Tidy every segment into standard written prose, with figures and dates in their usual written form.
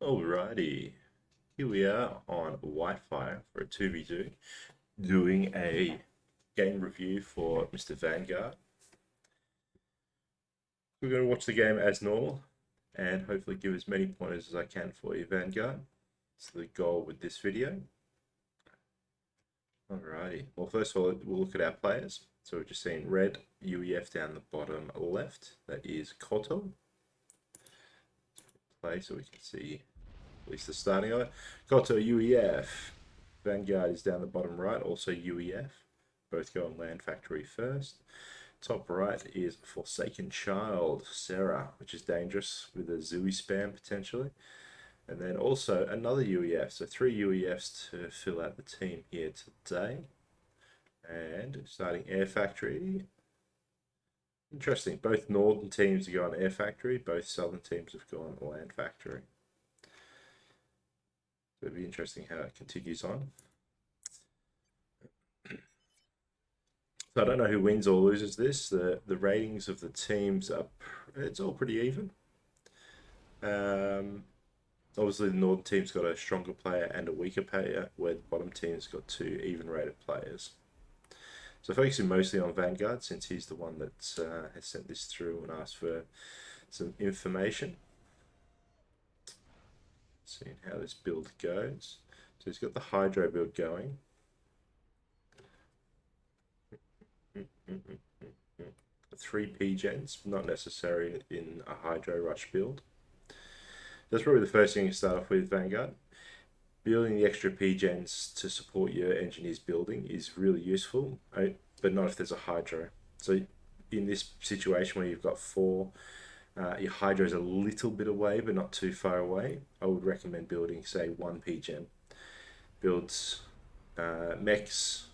Alrighty, here we are on Wi-Fi for a 2v2, doing a game review for Mr. Vanguard. We're going to watch the game as normal and hopefully give as many pointers as I can for you, Vanguard. That's the goal with this video. Alrighty, well first of all, we'll look at our players. So we've just seen red UEF down the bottom left, that is Koto. Play so we can see at least the starting of it. Koto UEF. Vaangard is down the bottom right, also UEF. Both go on Land Factory first. Top right is Forsaken Child, Sarah, which is dangerous with a Zooey spam potentially. And then also another UEF, so 3 UEFs to fill out the team here today. And starting Air Factory. Interesting, both northern teams have gone Air Factory, both southern teams have gone Land Factory. So it'll be interesting how it continues on. So I don't know who wins or loses this. The ratings of the teams are, it's all pretty even. Obviously the northern team's got a stronger player and a weaker player, where the bottom team's got 2 even rated players. So focusing mostly on Vanguard, since he's the one that has sent this through and asked for some information. Seeing how this build goes. So he's got the Hydro build going. 3 P-gens, not necessary in a Hydro Rush build. That's probably the first thing you start off with, Vanguard. Building the extra P-gens to support your engineer's building is really useful, but not if there's a Hydro. So in this situation where you've got 4, your Hydro is a little bit away, but not too far away, I would recommend building, say, 1 P-gen. Builds mechs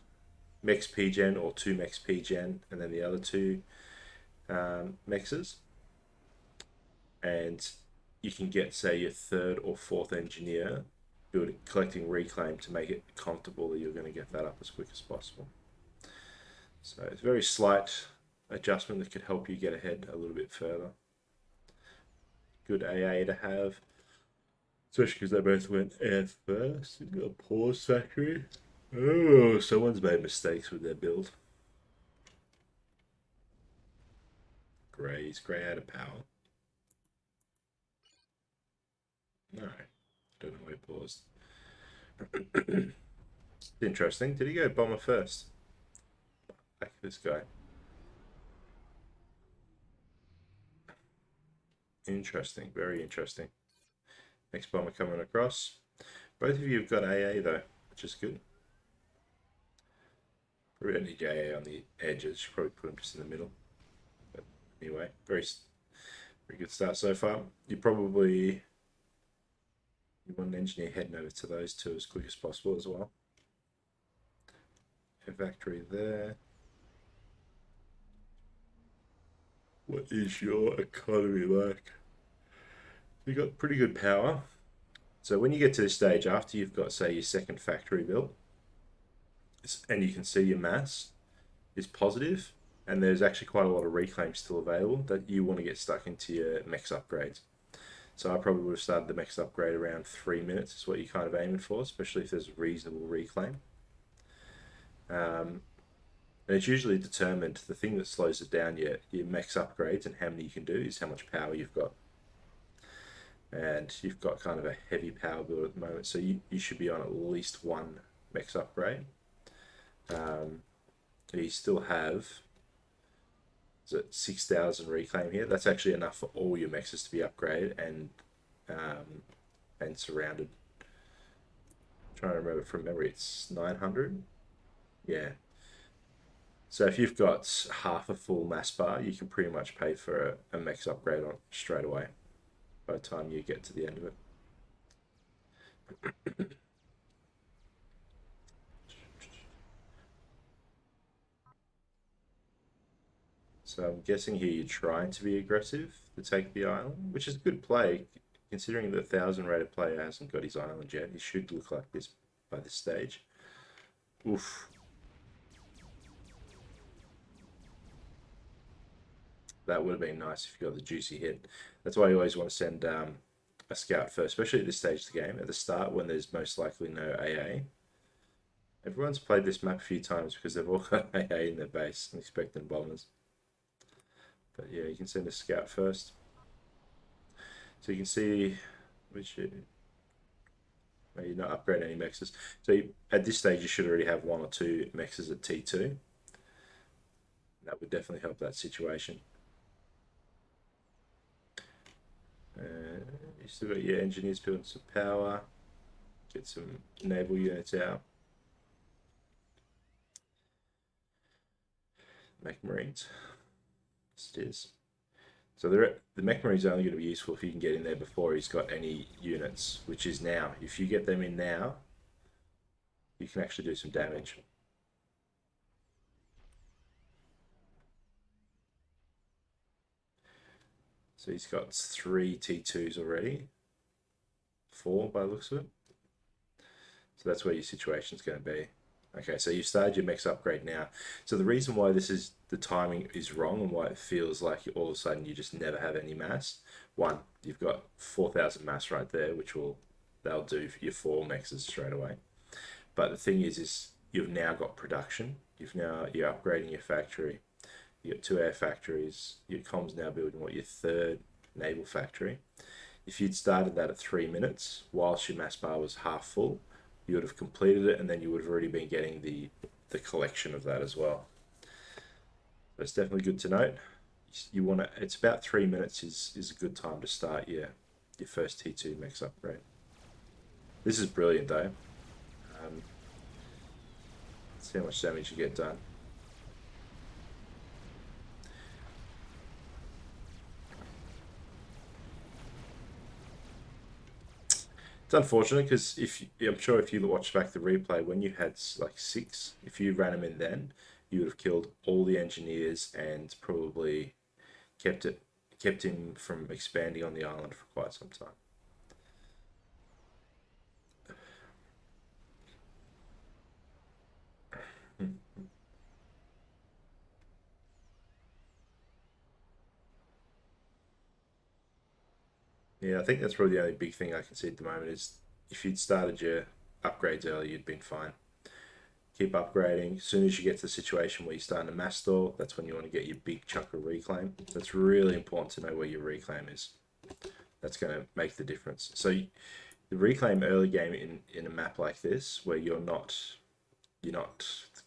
P-gen or 2 mechs P-gen, and then the other 2 mexes. And you can get, say, your 3rd or 4th engineer collecting reclaim to make it comfortable that you're going to get that up as quick as possible. So it's a very slight adjustment that could help you get ahead a little bit further. Good AA to have, especially because they both went air first. You've got a pause factory. Oh, someone's made mistakes with their build. Grey's grey out of power. No, don't know why he paused. Interesting. Did he go bomber first? Back to this guy. Interesting, very interesting. Next bomber coming across. Both of you have got AA though, which is good. Probably don't need AA on the edges. Should probably put them just in the middle. But anyway, very good start so far. You want an engineer heading over to those 2 as quick as possible as well. A factory there. What is your economy like? You've got pretty good power. So when you get to this stage, after you've got, say, your 2nd factory built, and you can see your mass is positive, and there's actually quite a lot of reclaim still available, that you want to get stuck into your mechs upgrades. So I probably would have started the mechs upgrade around 3 minutes is what you're kind of aiming for, especially if there's reasonable reclaim. And it's usually determined, the thing that slows it down, your mechs upgrades and how many you can do, is how much power you've got. And you've got kind of a heavy power build at the moment, so you should be on at least 1 mechs upgrade. You still have 6,000 reclaim here. That's actually enough for all your mexes to be upgraded and surrounded. I'm trying to remember from memory, it's 900. Yeah. So if you've got half a full mass bar, you can pretty much pay for a mex upgrade on straight away by the time you get to the end of it. So I'm guessing here you're trying to be aggressive to take the island, which is a good play, considering the 1,000 rated player hasn't got his island yet. He should look like this by this stage. Oof. That would have been nice if you got the juicy hit. That's why you always want to send a scout first, especially at this stage of the game. At the start, when there's most likely no AA, everyone's played this map a few times because they've all got AA in their base and expecting bombers. But yeah, you can send a scout first. So you can see which maybe not upgrade any mexes. So at this stage, you should already have 1 or 2 mexes at T2. That would definitely help that situation. You still got your engineers building some power. Get some naval units out. Mech Marines. It is. So the Mech Marines are only going to be useful if you can get in there before he's got any units, which is now. If you get them in now, you can actually do some damage. So he's got 3 T2s already. 4 by the looks of it. So that's where your situation's going to be. Okay, so you've started your mechs upgrade now. So the reason why the timing is wrong and why it feels like all of a sudden you just never have any mass. One, you've got 4,000 mass right there, which they'll do for your 4 mexes straight away. But the thing is you've now got production. You're upgrading your factory. You got 2 air factories. Your comms now building your 3rd naval factory. If you'd started that at 3 minutes, whilst your mass bar was half full, you would have completed it, and then you would have already been getting the collection of that as well. That's definitely good to note. You want to. It's about 3 minutes is a good time to start your first T2 mix upgrade. This is brilliant though. See how much damage you get done. It's unfortunate because I'm sure if you watch back the replay when you had like 6, if you ran them in then, you would have killed all the engineers and probably kept him from expanding on the island for quite some time. Yeah, I think that's probably the only big thing I can see at the moment is if you'd started your upgrades early, you'd been fine. Keep upgrading. As soon as you get to the situation where you're starting to mass store, that's when you want to get your big chunk of reclaim. So it's really important to know where your reclaim is. That's going to make the difference. So the reclaim early game in a map like this, where you're not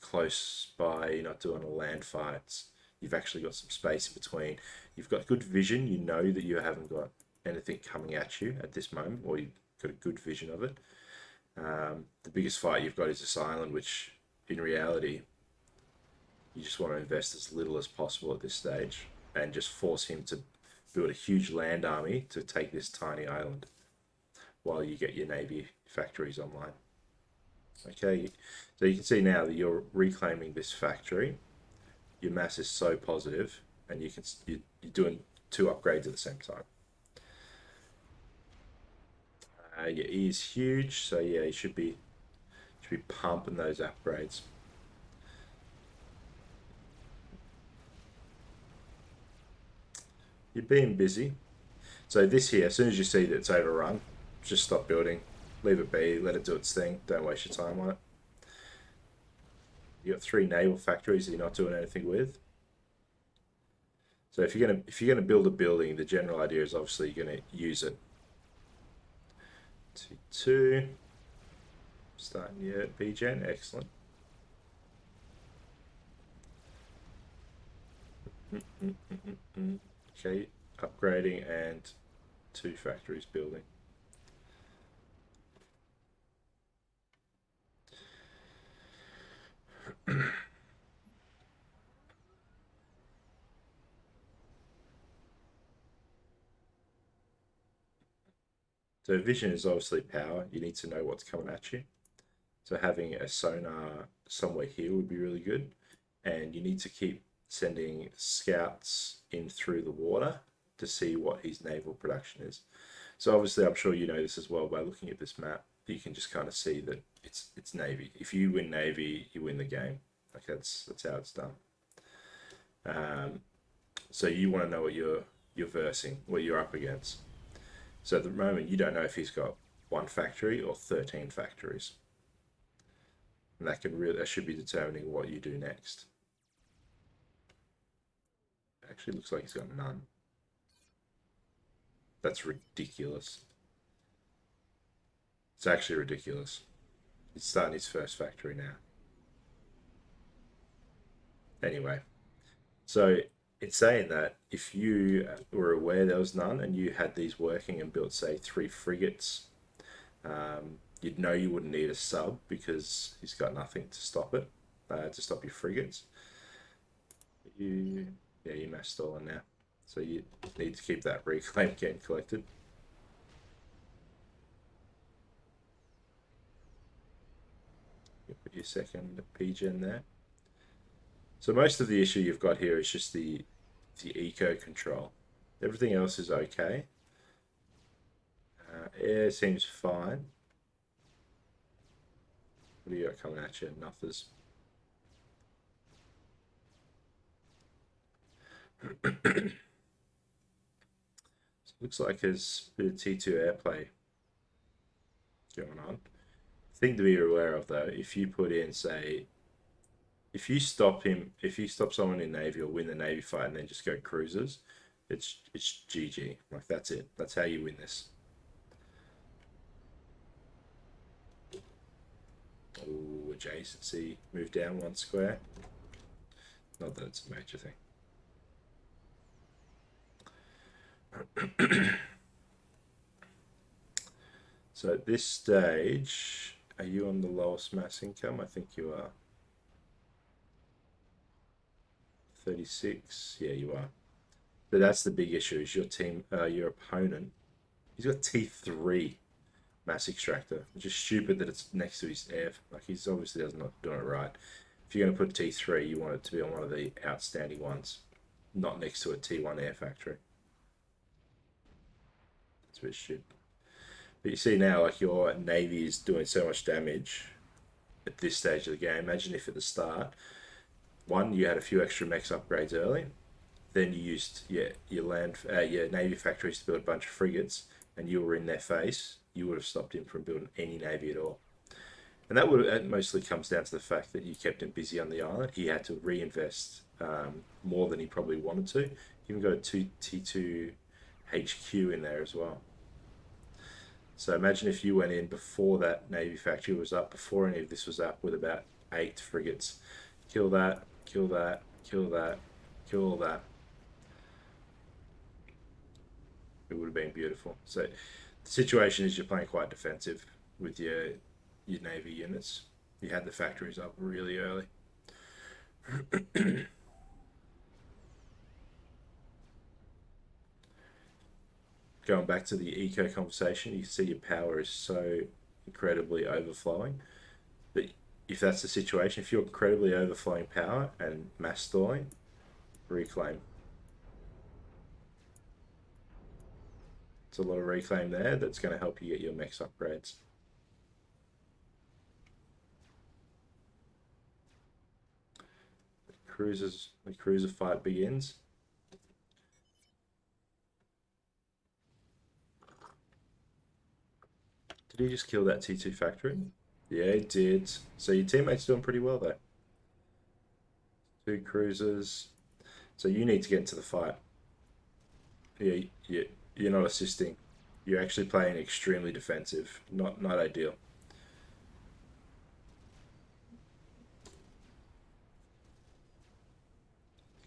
close by, you're not doing a land fights, you've actually got some space in between. You've got good vision. You know that you haven't got anything coming at you at this moment, or you've got a good vision of it. The biggest fight you've got is this island, which in reality you just want to invest as little as possible at this stage and just force him to build a huge land army to take this tiny island while you get your navy factories online. Okay, so you can see now that you're reclaiming this factory. Your mass is so positive, and you're doing 2 upgrades at the same time. Your E is huge, so yeah, you should be pumping those upgrades. You're being busy. So this here, as soon as you see that it's overrun, just stop building, leave it be, let it do its thing. Don't waste your time on it. You got 3 naval factories that you're not doing anything with. So if you're gonna build a building, the general idea is obviously you're gonna use it. T2. Starting your BGen, excellent. Okay, upgrading and 2 factories building. So vision is obviously power. You need to know what's coming at you. So having a sonar somewhere here would be really good. And you need to keep sending scouts in through the water to see what his naval production is. So obviously I'm sure you know this as well by looking at this map. You can just kind of see that it's navy. If you win navy, you win the game. Like that's how it's done. So you want to know what you're versing, what you're up against. So at the moment, you don't know if he's got 1 factory or 13 factories. And that should be determining what you do next. Actually, looks like he's got none. That's ridiculous. It's actually ridiculous. He's starting his first factory now. Anyway, so it's saying that if you were aware there was none and you had these working and built, say, 3 frigates, you'd know you wouldn't need a sub because he's got nothing to stop it, to stop your frigates. You're mass stalling now. So you need to keep that reclaim getting collected. You put your second PGen there. So most of the issue you've got here is just the eco control. Everything else is okay. Air seems fine. What do you got coming at you? Nothers. So looks like there's a bit of T2 airplay going on. Thing to be aware of though, if you put in, say, if you stop someone in Navy or win the Navy fight and then just go cruisers, it's GG. Like that's it. That's how you win this. Oh, adjacency. Move down 1 square. Not that it's a major thing. So at this stage, are you on the lowest mass income? I think you are. 36. Yeah, you are. But that's the big issue. Is your opponent? He's got T3 mass extractor, which is stupid that it's next to his air. Like he's obviously not doing it right. If you're going to put T3, you want it to be on one of the outstanding ones, not next to a T1 air factory. It's a bit stupid. But you see now, like your Navy is doing so much damage at this stage of the game. Imagine if at the start, one, you had a few extra mechs upgrades early, then you used your Navy factories to build a bunch of frigates, and you were in their face, you would have stopped him from building any Navy at all. And that mostly comes down to the fact that you kept him busy on the island. He had to reinvest more than he probably wanted to. He even got a T2 HQ in there as well. So imagine if you went in before that Navy factory was up, before any of this was up, with about 8 frigates. Kill that, kill that, kill that, kill all that. It would have been beautiful. So the situation is you're playing quite defensive with your Navy units. You had the factories up really early. Going back to the eco conversation, you can see your power is so incredibly overflowing that if that's the situation, if you're incredibly overflowing power and mass stalling, reclaim. It's a lot of reclaim there that's going to help you get your mechs upgrades. The cruiser fight begins. Did he just kill that T2 factory? Yeah, he did. So your teammate's doing pretty well though. 2 cruisers. So you need to get into the fight. Yeah, you're not assisting. You're actually playing extremely defensive. Not ideal.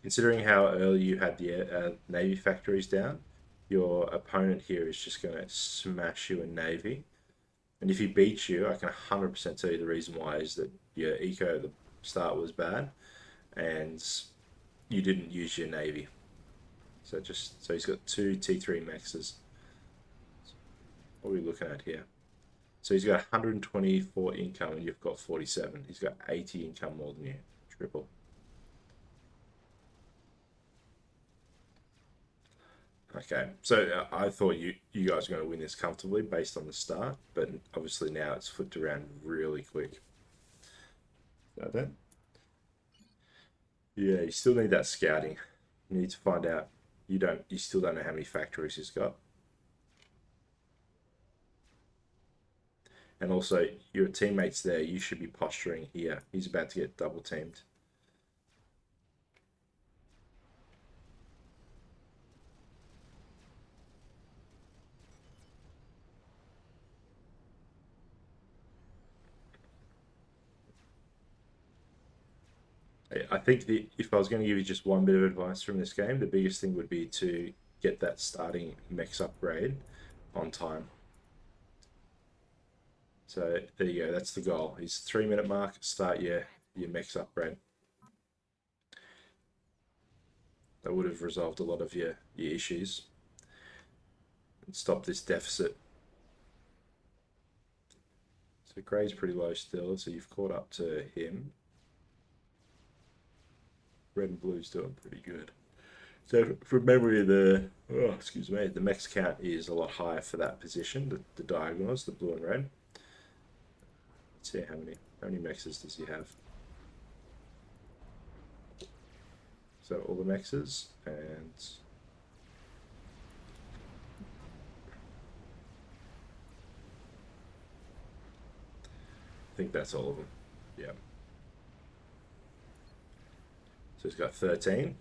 Considering how early you had the Navy factories down, your opponent here is just going to smash you in Navy. And if he beats you, I can 100% tell you the reason why is that your eco at the start was bad and you didn't use your Navy. So he's got 2 T3 maxes. What are we looking at here? So he's got 124 income and you've got 47. He's got 80 income more than you. Triple. Okay, so I thought you guys were going to win this comfortably based on the start, but obviously now it's flipped around really quick. Is that it? Yeah, you still need that scouting. You need to find out. You still don't know how many factories he's got. And also, your teammates there, you should be posturing here. He's about to get double teamed. I think if I was going to give you just one bit of advice from this game, the biggest thing would be to get that starting mechs upgrade on time. So there you go. That's the goal. Is 3 minute mark. Start your mechs upgrade. That would have resolved a lot of your issues and stopped this deficit. So Grey's pretty low still. So you've caught up to him. Red and blue's doing pretty good. So from memory, the mechs count is a lot higher for that position. The diagonals, the blue and red. Let's see how many mexes does he have? So all the mexes and I think that's all of them. Yeah. So he's got 13.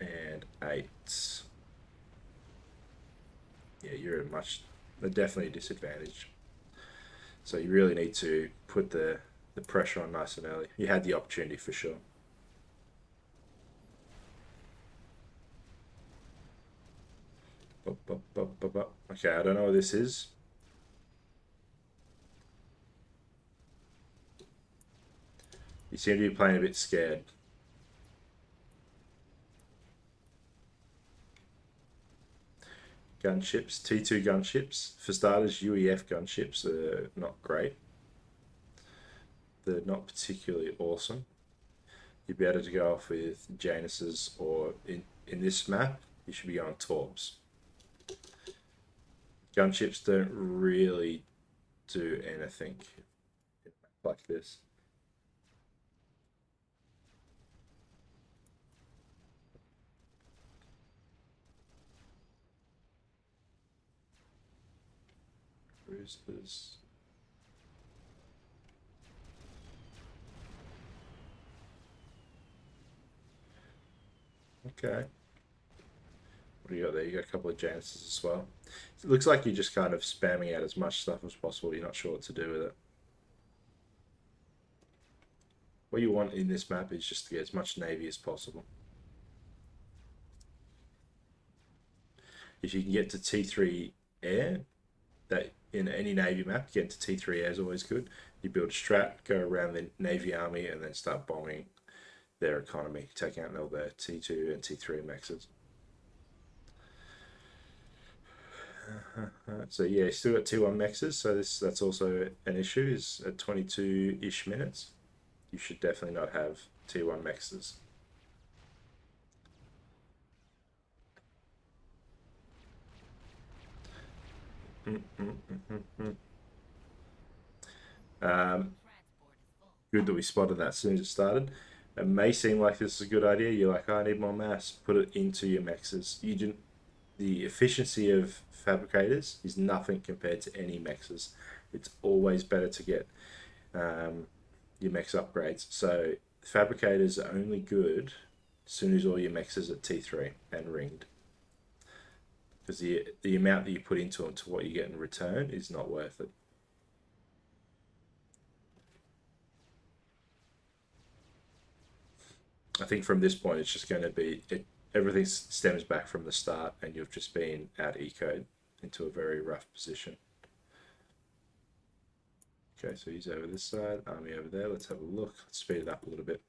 And 8. Yeah, you're at definitely a disadvantage. So you really need to put the pressure on nice and early. You had the opportunity for sure. Okay, I don't know what this is. You seem to be playing a bit scared. Gunships, T2 gunships. For starters, UEF gunships are not great. They're not particularly awesome. You'd be able to go off with Janus's, or in this map, you should be on Torbs. Gunships don't really do anything like this. Where's this? Okay. What do you got there? You got a couple of Januses as well. It looks like you're just kind of spamming out as much stuff as possible. You're not sure what to do with it. What you want in this map is just to get as much navy as possible. If you can get to T3 air, that in any navy map, getting to T3 air is always good. You build a strat, go around the navy army, and then start bombing their economy, taking out all their T2 and T3 mexes. So yeah, still got T1 mexes, so that's also an issue, is at 22-ish minutes. You should definitely not have T1 mexes. Good that we spotted that as soon as it started. It may seem like this is a good idea. You're like, oh, I need more mass. Put it into your mexes. You didn't. The efficiency of fabricators is nothing compared to any mexes. It's always better to get your mex upgrades. So fabricators are only good as soon as all your mexes are T3 and ringed, because the amount that you put into them to what you get in return is not worth it. I think from this point it's just going to be everything stems back from the start, and you've just been out ecoed into a very rough position. Okay, so he's over this side, army over there. Let's have a look. Let's speed it up a little bit.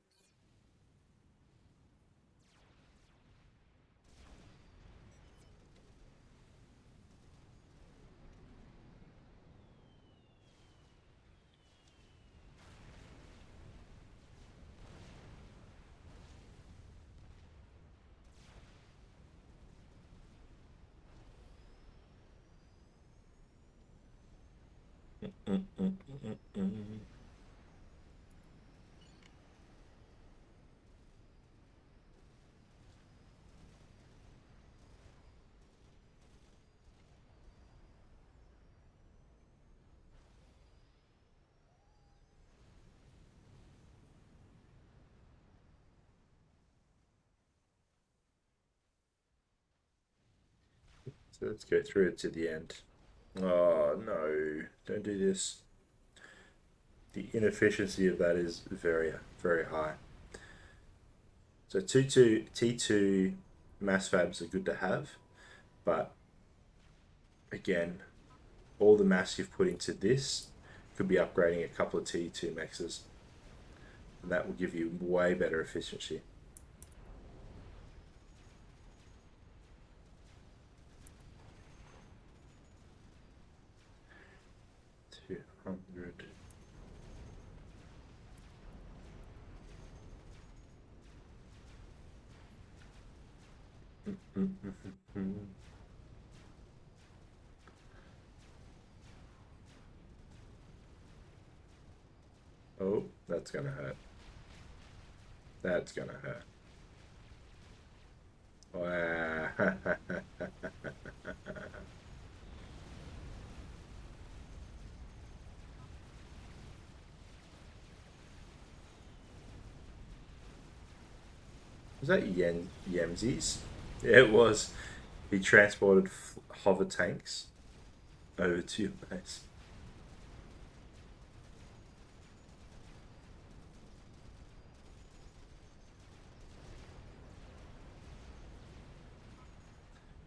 So let's go through it to the end. Oh no, don't do this. The inefficiency of that is very, very high. So T2 mass fabs are good to have, but again, all the mass you've put into this could be upgrading a couple of T2 mexes, and that will give you way better efficiency. $200. Oh, that's gonna hurt. That's gonna hurt. Wow. Was that Yemsies? Yeah, it was. He transported hover tanks over to your base.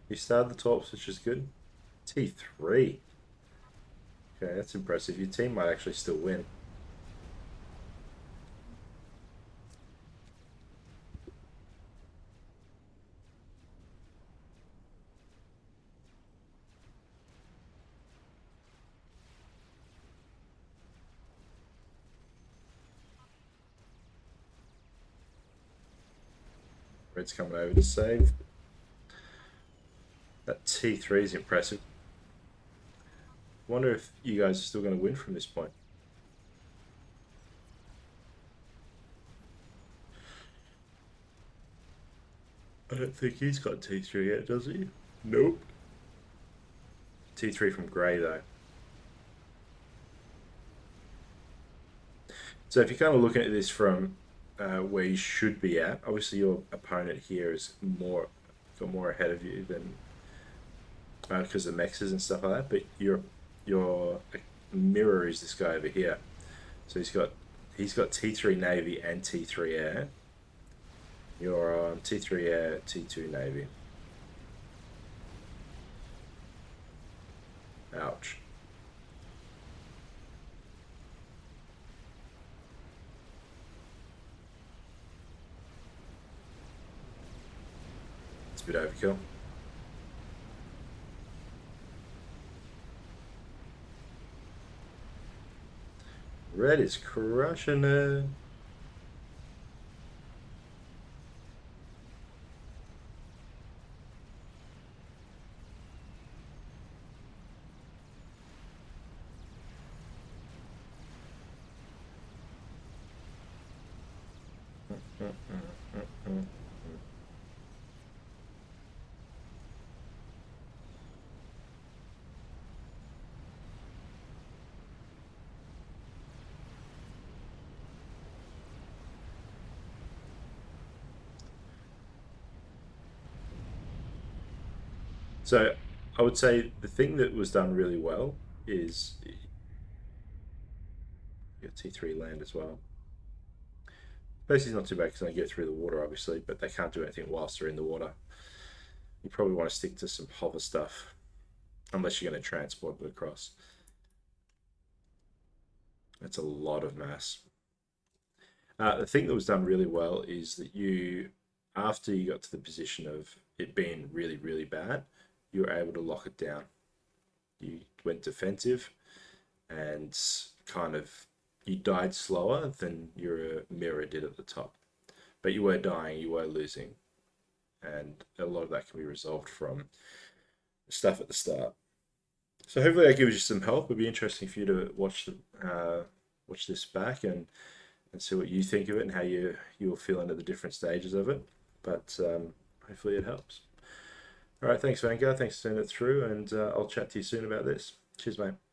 He started the torps, which is good. T3. Okay, that's impressive. Your team might actually still win. Red's coming over to save. That T3 is impressive. I wonder if you guys are still going to win from this point. I don't think he's got T3 yet, does he? Nope. T3 from Grey, though. So if you're kind of looking at this from where you should be at, obviously your opponent here is got more ahead of you than because of mexes and stuff like that. But your mirror is this guy over here. So he's got T3 Navy and T3 Air. You're on T3 Air, T2 Navy. Ouch. It's a bit overkill. Red is crushing it. So I would say the thing that was done really well is you got T3 land as well. Basically, not too bad because they get through the water, obviously, but they can't do anything whilst they're in the water. You probably want to stick to some hover stuff, unless you're going to transport it across. That's a lot of mass. The thing that was done really well is that after you got to the position of it being really, really bad, you were able to lock it down. You went defensive and kind of you died slower than your mirror did at the top. But you were dying, you were losing. And a lot of that can be resolved from stuff at the start. So hopefully that gives you some help. It'd be interesting for you to watch this back and see what you think of it and how you'll feel under the different stages of it. But hopefully it helps. All right, thanks, Vaangard. Thanks for sending it through, and I'll chat to you soon about this. Cheers, mate.